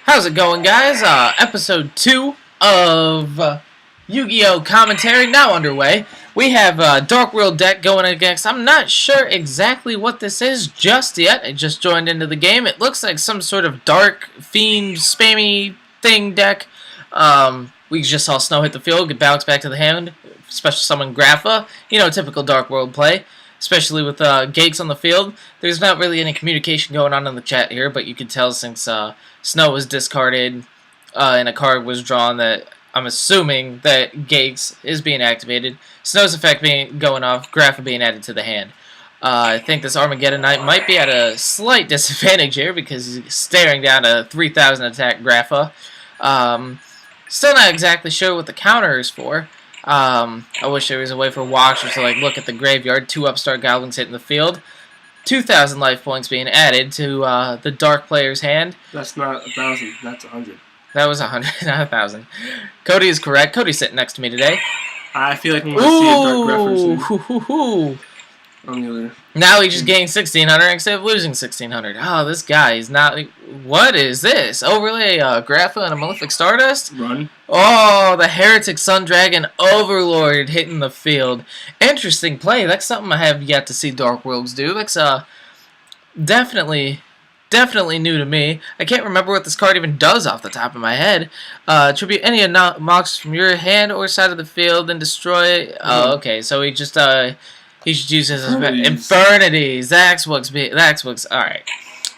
How's it going, guys? Episode 2 of Yu-Gi-Oh! Commentary now underway. We have Dark World deck going against... I'm not sure exactly what this is just yet. I just joined into the game. It looks like some sort of dark, fiend, spammy thing deck. We just saw Snow hit the field, get bounced back to the hand. Special summon Grapha. You know, typical Dark World play. Especially with Gakes on the field. There's not really any communication going on in the chat here, but you can tell since Snow was discarded and a card was drawn that I'm assuming that Gakes is being activated. Snow's effect going off, Grapha being added to the hand. I think this Armageddon Knight might be at a slight disadvantage here because he's staring down a 3,000 attack Grapha. Still not exactly sure what the counter is for. I wish there was a way for watchers to look at the graveyard. 2 upstart goblins hitting the field. 2,000 life points being added to the dark player's hand. That's not 1,000. That's 100. That was 100, not 1,000. Cody is correct. Cody's sitting next to me today. I feel like I'm going to see a dark reference on the other. Now he just gained 1,600 instead of losing 1,600. Oh, this guy is not... What is this? Overlay Grapha and a Malefic Stardust? Run. Oh, the Heretic Sun Dragon Overlord hitting the field. Interesting play. That's something I have yet to see Dark Worlds do. That's definitely new to me. I can't remember what this card even does off the top of my head. Tribute any mocks from your hand or side of the field and destroy... Oh, okay. So he just... He should use his Infernity. Zaxwix. Alright.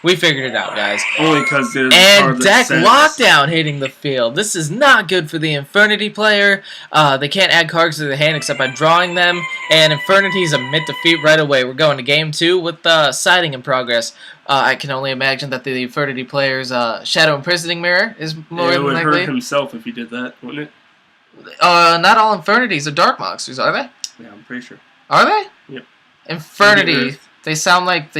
We figured it out, guys. Only because there's and deck lockdown hitting the field. This is not good for the Infernity player. They can't add cards to their hand except by drawing them. And Infernity is a mid-defeat right away. We're going to game 2 with siding in progress. I can only imagine that the Infernity player's Shadow Imprisoning Mirror is more than likely. It would hurt himself if he did that, wouldn't it? Not all Infernities are dark monsters, are they? Yeah, I'm pretty sure. Are they? Yep. Infernity. They sound like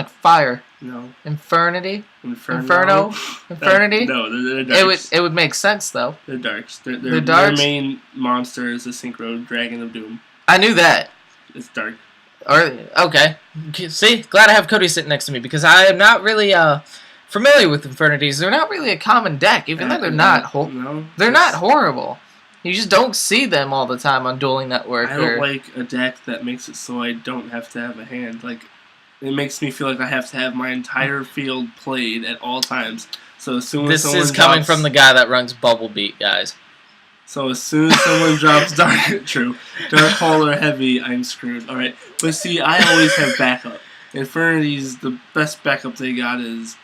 fire. No. Infernity. Inferno. Infernity. No, they're darks. It would make sense though. They're darks. They're darks? Their main monster is the Synchro Dragon of Doom. I knew that. It's dark. Okay. See, glad I have Cody sitting next to me because I am not really familiar with Infernities. They're not really a common deck, even though they're not horrible. You just don't see them all the time on Dueling Network. I don't like a deck that makes it so I don't have to have a hand. It makes me feel like I have to have my entire field played at all times. So as soon as this is coming from the guy that runs Bubble Beat, guys. So as soon as someone drops Dark Hall or Heavy, I'm screwed. All right, but see, I always have backup. Infernity's the best backup they got is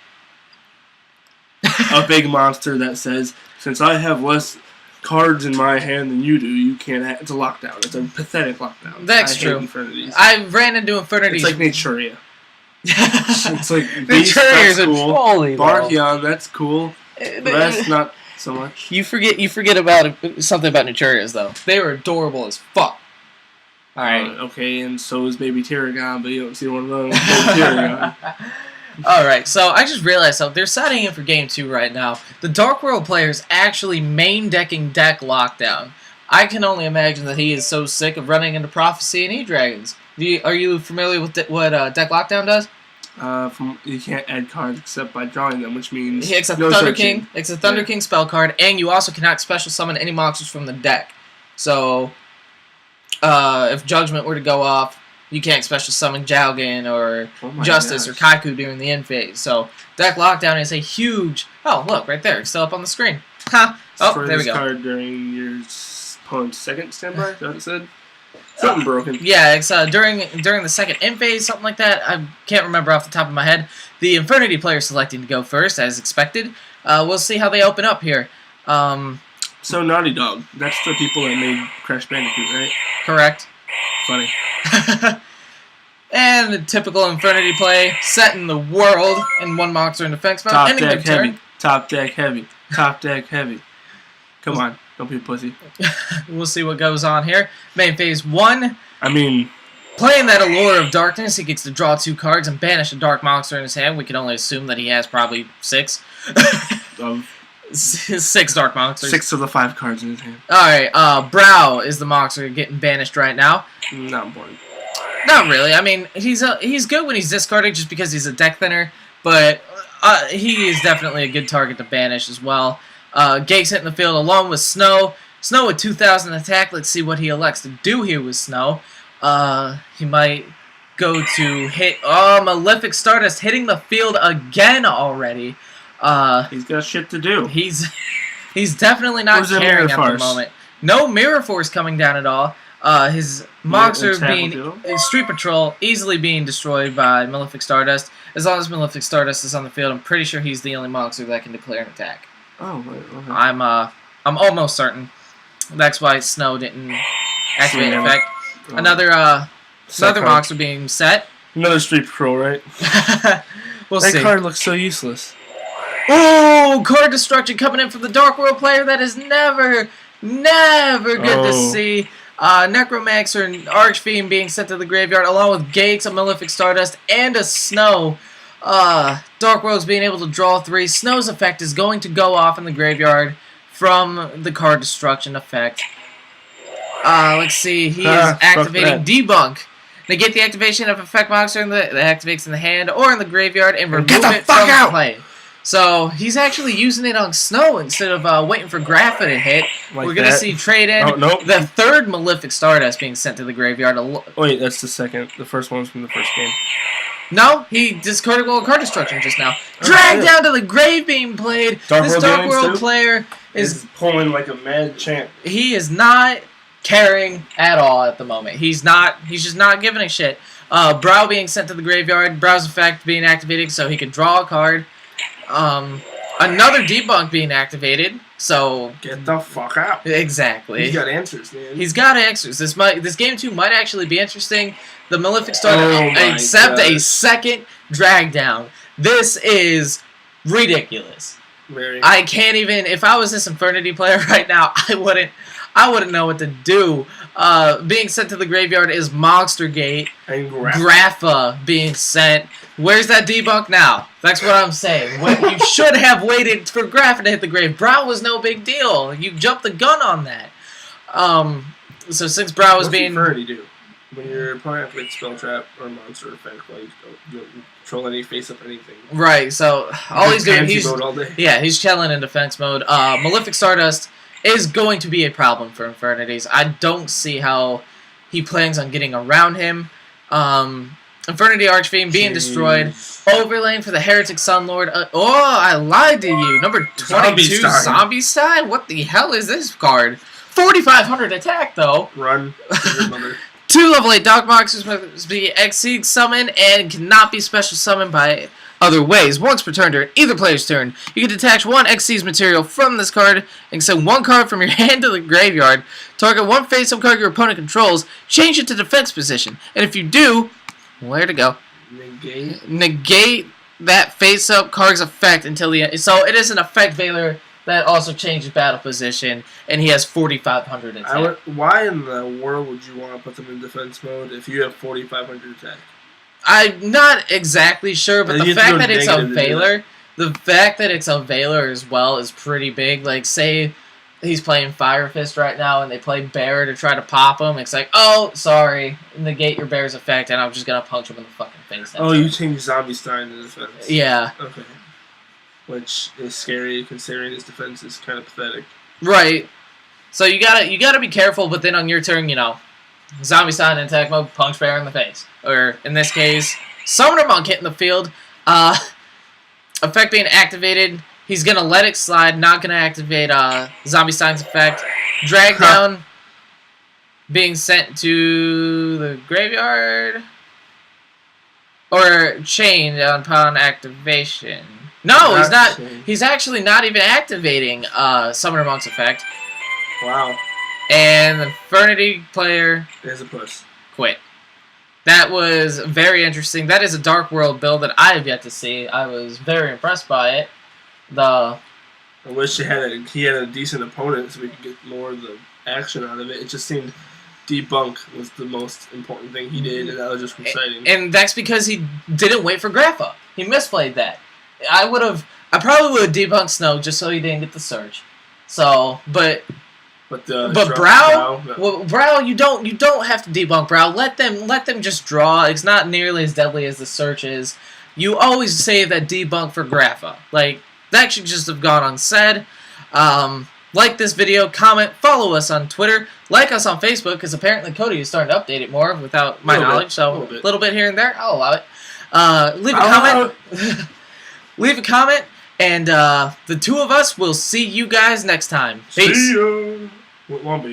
a big monster that says, since I have less cards in my hand than you do, you can't have... It's a lockdown. It's a pathetic lockdown. That's true. I ran into Infernity. It's like Naturia. It's like Beast, that's cool. Barkion, that's cool. The rest, not so much. You forget about something about Naturias, though. They were adorable as fuck. Alright. Okay, and so is Baby Terragon, but you don't see one of those. Baby Terragon. Alright, so I just realized something. They're signing in for Game 2 right now. The Dark World player is actually main decking deck Lockdown. I can only imagine that he is so sick of running into Prophecy and E-Dragons. Are you familiar with what deck Lockdown does? You can't add cards except by drawing them, which means it's a Thunder King. It's a Thunder King spell card, and you also cannot special summon any monsters from the deck. So, if Judgment were to go off, you can't special summon Jowgen or Justice or Kaiku during the end phase. So, deck Lockdown is a huge... Oh, look, right there. It's still up on the screen. Ha! Oh, there we go. Card during your opponent's second standby, is that what it said? Something broken. Yeah, it's during the second end phase, something like that. I can't remember off the top of my head. The Infernity player selecting to go first, as expected. We'll see how they open up here. So, Naughty Dog. That's the people that made Crash Bandicoot, right? Correct. Funny. And the typical Infernity play, setting the world in one monster in defense mode. Top deck heavy. Top deck heavy. Top deck heavy. Come on. Don't be a pussy. We'll see what goes on here. Main phase 1. I mean... Playing that Allure of Darkness, he gets to draw 2 cards and banish a dark monster in his hand. We can only assume that he has probably 6. 6 dark monsters. 6 of the 5 cards in his hand. Alright, Brow is the monster getting banished right now. Not important. Not really. I mean, he's good when he's discarded just because he's a deck thinner, but He is definitely a good target to banish as well. Gake's hitting the field along with Snow. Snow with 2,000 attack. Let's see what he elects to do here with Snow. He might go to hit... Oh, Malefic Stardust hitting the field again already. He's got shit to do. He's definitely not caring at the moment. No Mirror Force coming down at all. His Mogs are being... Street Patrol easily being destroyed by Malefic Stardust. As long as Malefic Stardust is on the field, I'm pretty sure he's the only Mogster that can declare an attack. Oh, right, okay. I'm almost certain. That's why Snow didn't activate effect. Another Mogster being set. Another Street Patrol, right? We'll see. That card looks so useless. Oh, card destruction coming in from the Dark World player. That is never good to see. Necromancer and Archfiend being sent to the graveyard, along with Gates, a Malefic Stardust, and a Snow. Dark World's being able to draw 3. Snow's effect is going to go off in the graveyard from the card destruction effect. Let's see. He is activating Debunk. Negate the activation of effect monster that activates in the hand or in the graveyard and remove it from play. So he's actually using it on Snow instead of waiting for Grapha to hit. Like We're going to see trade in the third Malefic Stardust being sent to the graveyard. Wait, that's the second. The first one's from the first game. No, he discarded card destruction just now. Drag down to the grave being played. This Dark World player is pulling like a mad champ. He is not caring at all at the moment. He's just not giving a shit. Brow being sent to the graveyard. Brow's effect being activated so he can draw a card. Another Debunk being activated, so get the fuck out. Exactly. He's got answers, man. He's got answers. This game 2 might actually be interesting. The Malefic Stardust accept a second drag down. This is ridiculous. Very. I can't even. If I was this Infernity player right now, I wouldn't know what to do. Being sent to the graveyard is Monster Gate. And Grapha being sent. Where's that debunk now? That's what I'm saying. You should have waited for Grapha to hit the grave. Brow was no big deal. You jumped the gun on that. So since Brow was being... What's Infernity do? When your opponent activates Spell Trap or Monster Effect, well, you don't control any face-up anything. Right, so all he's doing... All day. Yeah, he's chilling in defense mode. Malefic Stardust is going to be a problem for Infernities. I don't see how he plans on getting around him. Infernity Archfiend being destroyed. Overlaying for the Heretic Sunlord. I lied to you. Number 22, Zombie Stein? What the hell is this card? 4,500 attack, though. Run. Your mother. 2 level 8 Dark Monsters must be Exceed summoned and cannot be special summoned by other ways. Once per turn during either player's turn, you can detach 1 Xyz material from this card and send 1 card from your hand to the graveyard. Target 1 face-up card your opponent controls, change it to defense position, and if you do, where to go? Negate that face-up card's effect until the end. So it is an effect veiler that also changes battle position, and he has 4,500 attack. Why in the world would you want to put them in defense mode if you have 4,500 attack? I'm not exactly sure, but the fact that it's a Veiler, as well is pretty big. Like, say he's playing Fire Fist right now, and they play Bear to try to pop him. It's like, oh, sorry, negate your Bear's effect, and I'm just gonna punch him in the fucking face. Oh, you changed Zombie Stein to defense. Yeah. Okay. Which is scary, considering his defense is kind of pathetic. Right. So you gotta be careful, but then on your turn, Zombie Stein in attack mode, punch Bear in the face. Or, in this case, Summoner Monk hitting the field. Effect being activated. He's going to let it slide, not going to activate Zombie Stein's effect. Drag down being sent to the graveyard. Or chained upon activation. No, he's not. Chained. He's actually not even activating Summoner Monk's effect. Wow. And the Infernity player is a puss. Quit. That was very interesting. That is a Dark World build that I have yet to see. I was very impressed by it. I wish he had a decent opponent so we could get more of the action out of it. It just seemed Debunk was the most important thing he did, and that was just exciting. And that's because he didn't wait for Grapha. He misplayed that. I probably would have debunked Snow just so he didn't get the surge. So, but Brow, no. well, Brow, you don't have to debunk Brow. Let them just draw. It's not nearly as deadly as the search is. you always save that debunk for Grappa. Like, that should just have gone unsaid. Like this video, comment, follow us on Twitter, like us on Facebook, because apparently Cody is starting to update it more without my knowledge, so a little bit here and there, I'll allow it. Leave a comment. Leave a comment, and the two of us will see you guys next time. Peace. See ya. Won't be.